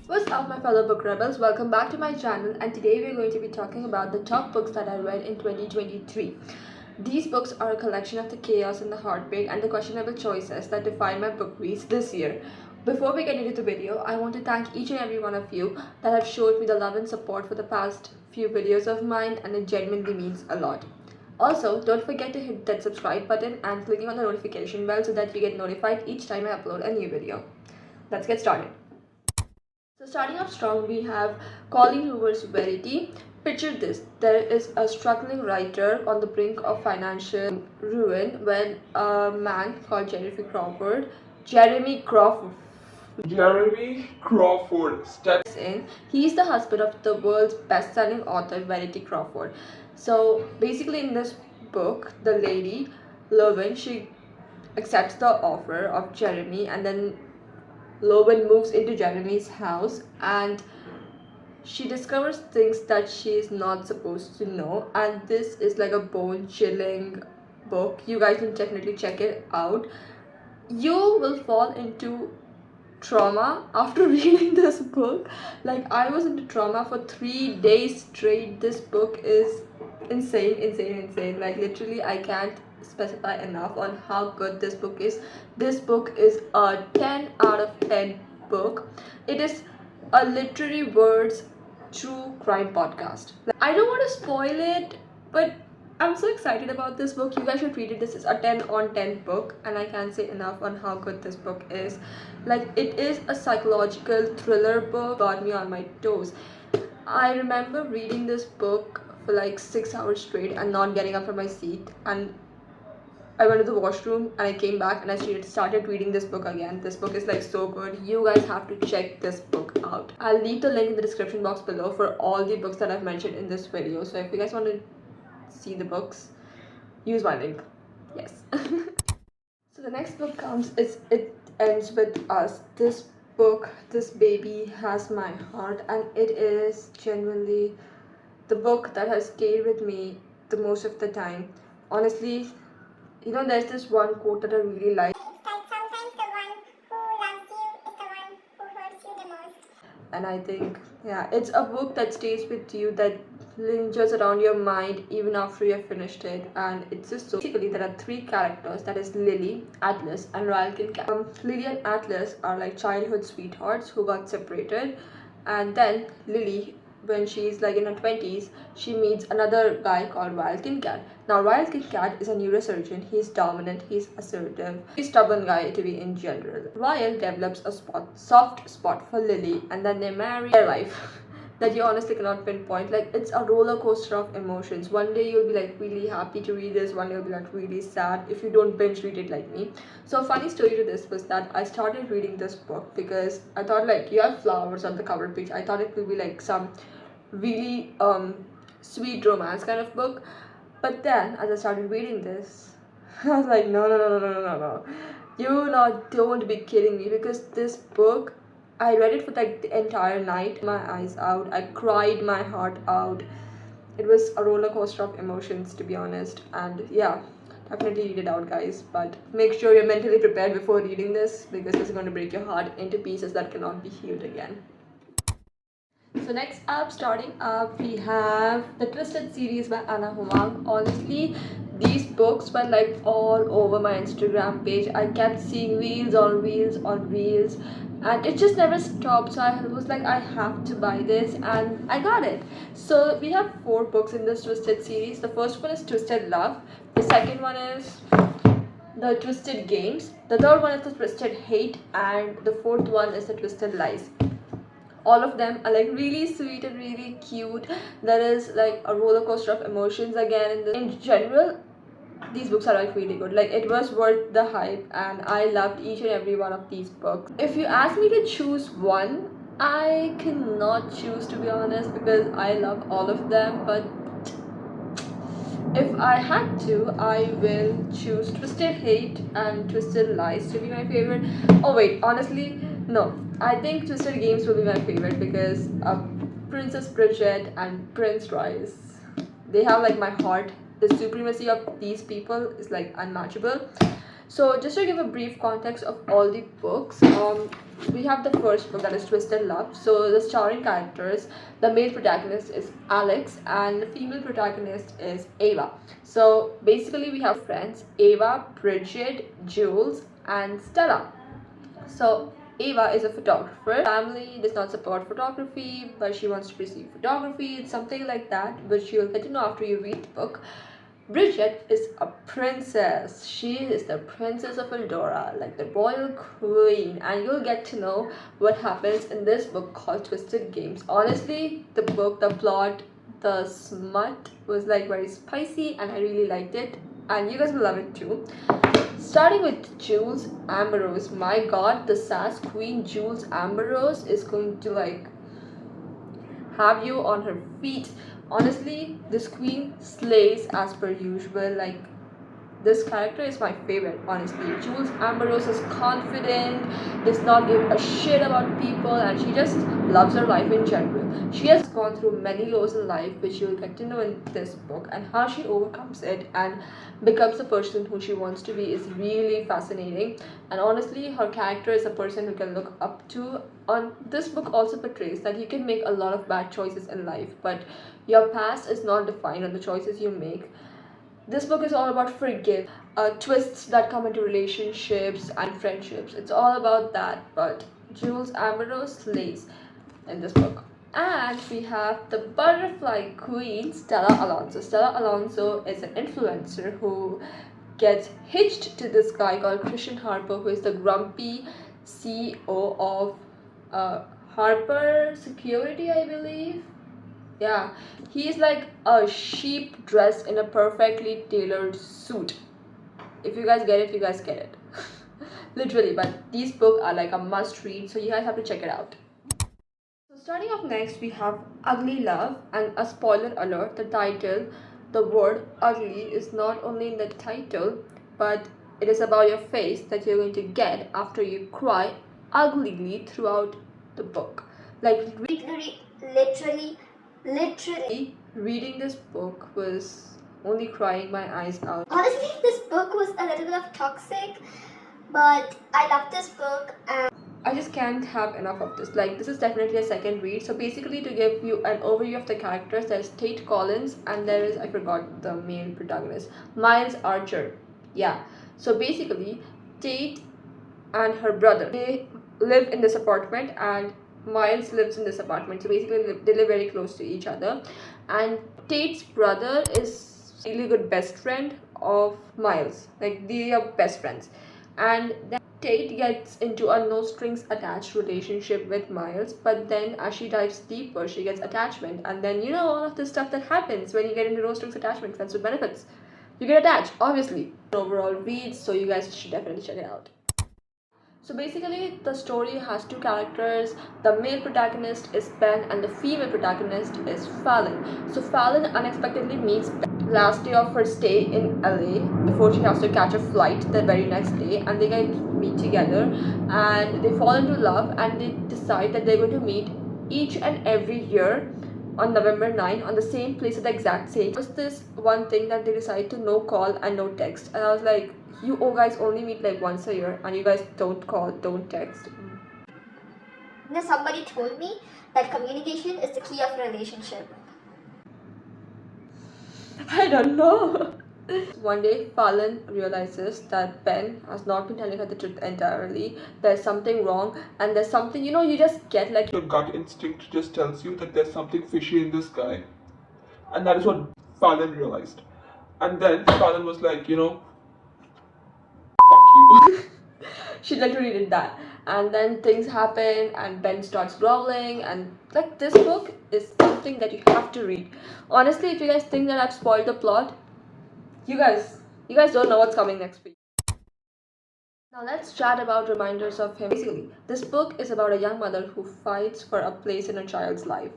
What's up, my fellow book rebels? Welcome back to my channel, and today we're going to be talking about the top books that I read in 2023. These books are a collection of the chaos and the heartbreak and the questionable choices that define my book reads this year. Before we get into the video, I want to thank each and every one of you that have showed me the love and support for the past few videos of mine, and it genuinely means a lot. Also, don't forget to hit that subscribe button and clicking on the notification bell so that you get notified each time I upload a new video. Let's get started. So starting off strong, we have Colleen Hoover's Verity. Picture this: there is a struggling writer on the brink of financial ruin when a man called Jeremy Crawford steps in. He's the husband of the world's best-selling author Verity Crawford. So basically in this book, the lady, Lowen, she accepts the offer of Jeremy, and then Lowen moves into Jeremy's house and she discovers things that she is not supposed to know, and this is like a bone-chilling book. You guys can definitely check it out. You will fall into trauma after reading this book. Like, I was into trauma for 3 days straight. This book is insane. Like, literally I can't specify enough on how good this book is. This book is a 10 out of 10 book. It is a literary words true crime podcast. I don't want to spoil it, but I'm so excited about this book. You guys should read it. This is a 10 on 10 book, and I can't say enough on how good this book is. Like, it is a psychological thriller book. Got me on my toes. I remember reading this book for like 6 hours straight and not getting up from my seat, and I went to the washroom and I came back and I started reading this book again. This book is like so good. You guys have to check this book out. I'll leave the link in the description box below for all the books that I've mentioned in this video. So if you guys want to see the books, use my link. Yes. So the next book comes, It Ends With Us. This book, this baby has my heart, and it is genuinely the book that has stayed with me the most of the time. Honestly, you know, there's this one quote that I really like. It's like sometimes the one who loves you is the one who hurts you the most. And I think, yeah, it's a book that stays with you, that lingers around your mind even after you've finished it. And it's just so, basically there are 3 characters, that is Lily, Atlas and Riley. Lily and Atlas are like childhood sweethearts who got separated, and then Lily, when she's like in her 20s, she meets another guy called Riley. Now Riley is a neurosurgeon. He's dominant, he's assertive, he's a stubborn guy to be in general. Riley develops a soft spot for Lily, and then they marry. Their life that you honestly cannot pinpoint. Like, it's a roller coaster of emotions. One day you'll be like really happy to read this, one day you'll be like really sad if you don't binge read it like me. So a funny story to this was that I started reading this book because I thought, like, you have flowers on the cover page. I thought it would be like some really sweet romance kind of book, but then as I started reading this, I was like, no, don't be kidding me, because this book, I read it for like the entire night, my eyes out, I cried my heart out. It was a roller coaster of emotions, to be honest. And yeah, definitely read it out, guys, but make sure you're mentally prepared before reading this, because it's going to break your heart into pieces that cannot be healed again. So next up, starting up, we have the Twisted series by Ana Huang. Honestly, these books were like all over my Instagram page. I kept seeing reels on reels, and it just never stopped. So I was like, I have to buy this, and I got it. So we have 4 books in this Twisted series. The first one is Twisted Love. The second one is the Twisted Games. The third one is the Twisted Hate, and the fourth one is the Twisted Lies. All of them are like really sweet and really cute. There is like a roller coaster of emotions again. In general, these books are like really good. Like, it was worth the hype, and I loved each and every one of these books. If you ask me to choose one, I cannot choose, to be honest, because I love all of them, but if I had to, I will choose Twisted Hate and Twisted Lies to be my favorite. Oh wait, honestly, no. I think Twisted Games will be my favorite because Princess Bridget and Prince Royce, they have like my heart. The supremacy of these people is like unmatchable. So just to give a brief context of all the books, we have the first book, that is Twisted Love. So the starring characters, the male protagonist is Alex and the female protagonist is Ava. So basically we have friends, Ava, Bridget, Jules and Stella. So Ava is a photographer. Family does not support photography, but she wants to pursue photography. It's something like that, which you'll get to know after you read the book. Bridget is a princess. She is the princess of Eldora, like the royal queen, and you'll get to know what happens in this book called Twisted Games. Honestly, the book, the plot, the smut was like very spicy, and I really liked it, and you guys will love it too. Starting with Jules Ambrose. My god, the sass queen Jules Ambrose is going to like have you on her feet. Honestly, this queen slays as per usual. Like, this character is my favorite, honestly. Jules Ambrose is confident, does not give a shit about people, and she just loves her life in general. She has gone through many lows in life, which you'll get to know in this book, and how she overcomes it and becomes the person who she wants to be is really fascinating. And honestly, her character is a person who can look up to. On this book also portrays that you can make a lot of bad choices in life, but your past is not defined on the choices you make. This book is all about forgive, twists that come into relationships and friendships. It's all about that, but Jules Ambrose slays in this book. And we have the butterfly queen, Stella Alonso. Stella Alonso is an influencer who gets hitched to this guy called Christian Harper, who is the grumpy CEO of Harper Security, I believe. Yeah, he's like a sheep dressed in a perfectly tailored suit. If you guys get it, you guys get it. Literally, but these books are like a must read, so you guys have to check it out. So starting off next, we have Ugly Love, and a spoiler alert, the title, the word ugly is not only in the title, but it is about your face that you're going to get after you cry uglily throughout the book. Like, Literally. reading this book was only crying my eyes out. Honestly, this book was a little bit of toxic, but I love this book and I just can't have enough of this. Like, this is definitely a second read. So basically, to give you an overview of the characters, there's Tate Collins and there is, I forgot the main protagonist, Miles Archer. Yeah. So basically, Tate and her brother, they live in this apartment, and Miles lives in this apartment. So basically, they live very close to each other. And Tate's brother is really good best friend of Miles. Like, they are best friends. And then Tate gets into a no strings attached relationship with Miles, but then as she dives deeper, she gets attachment. And then, you know, all of the stuff that happens when you get into no strings attachment, friends with benefits. You get attached, obviously. Overall reads, so you guys should definitely check it out. So basically, the story has two characters. The male protagonist is Ben, and the female protagonist is Fallon. So Fallon unexpectedly meets Ben last day of her stay in LA before she has to catch a flight the very next day, and they get meet together and they fall into love, and they decide that they're going to meet each and every year on November 9 on the same place at the exact same. Just this one thing that they decide to no call and no text, and I was like, you guys only meet like once a year and you guys don't call, don't text. you know, somebody told me that communication is the key of a relationship. I don't know. One day, Fallon realizes that Ben has not been telling her the truth entirely. There's something wrong, and there's something, you know, you just get like Your gut instinct just tells you that there's something fishy in this guy. And that is what Fallon realized. And then Fallon was like, fuck you. she literally did that. And then things happen, and Ben starts growling, and like, this book is something that you have to read. Honestly, if you guys think that I've spoiled the plot, you guys don't know what's coming next week. Now let's chat about reminders of him. Basically, this book is about a young mother who fights for a place in her child's life.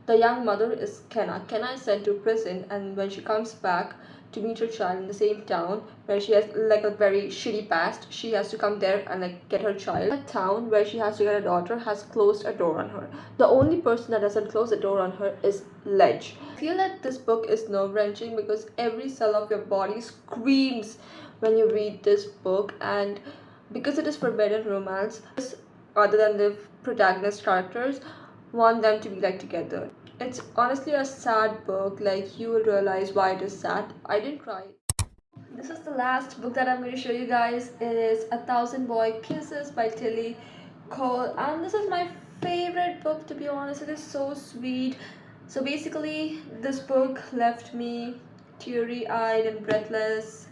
The young mother is Kenna. Kenna is sent to prison, and when she comes back to meet her child in the same town where she has like a very shitty past, she has to come there and like get her child. The town where she has to get a daughter has closed a door on her. The only person that doesn't close the door on her is Ledge. I feel that this book is nerve-wracking because every cell of your body screams when you read this book, and because it is forbidden romance, other than the protagonist characters want them to be like together. It's honestly a sad book, like you will realize why it is sad. I didn't cry. This is the last book that I'm going to show you guys. It is A Thousand Boy Kisses by Tilly Cole, and this is my favorite book, to be honest. It is so sweet. So basically this book left me teary-eyed and breathless.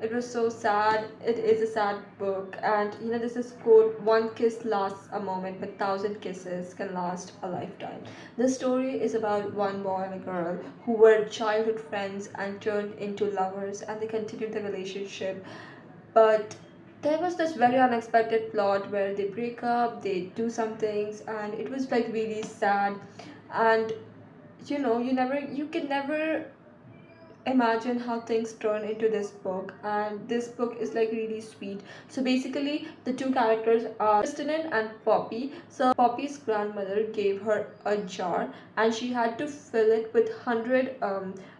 It was so sad. It is a sad book, and you know, this is quote, one kiss lasts a moment but 1,000 kisses can last a lifetime. This story is about one boy and a girl who were childhood friends and turned into lovers, and they continued the relationship. But there was this very unexpected plot where they break up, they do some things, and it was like really sad. And you know, you can never imagine how things turn into this book, and this book is like really sweet. So basically the two characters are Kristen and Poppy. So Poppy's grandmother gave her a jar, and she had to fill it with 100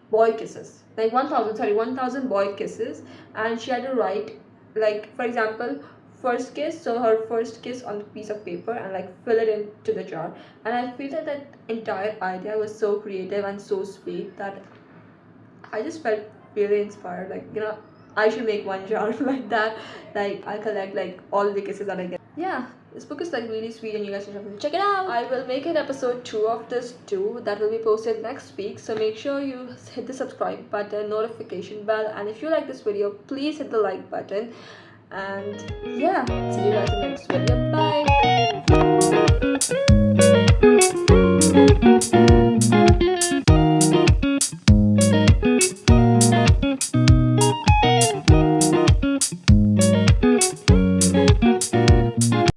boy kisses, like 1,000 boy kisses, and she had to write, like for example, first kiss, so her first kiss on the piece of paper, and like fill it into the jar. And I feel that that entire idea was so creative and so sweet that I just felt really inspired. Like, you know, I should make one jar like that. Like, I'll collect like all the kisses that I get. Yeah, this book is like really sweet, and you guys should have to check it out. I will make an episode 2 of this too, that will be posted next week. So make sure you hit the subscribe button, notification bell, and if you like this video, please hit the like button. And yeah, see you guys in the next video. Bye.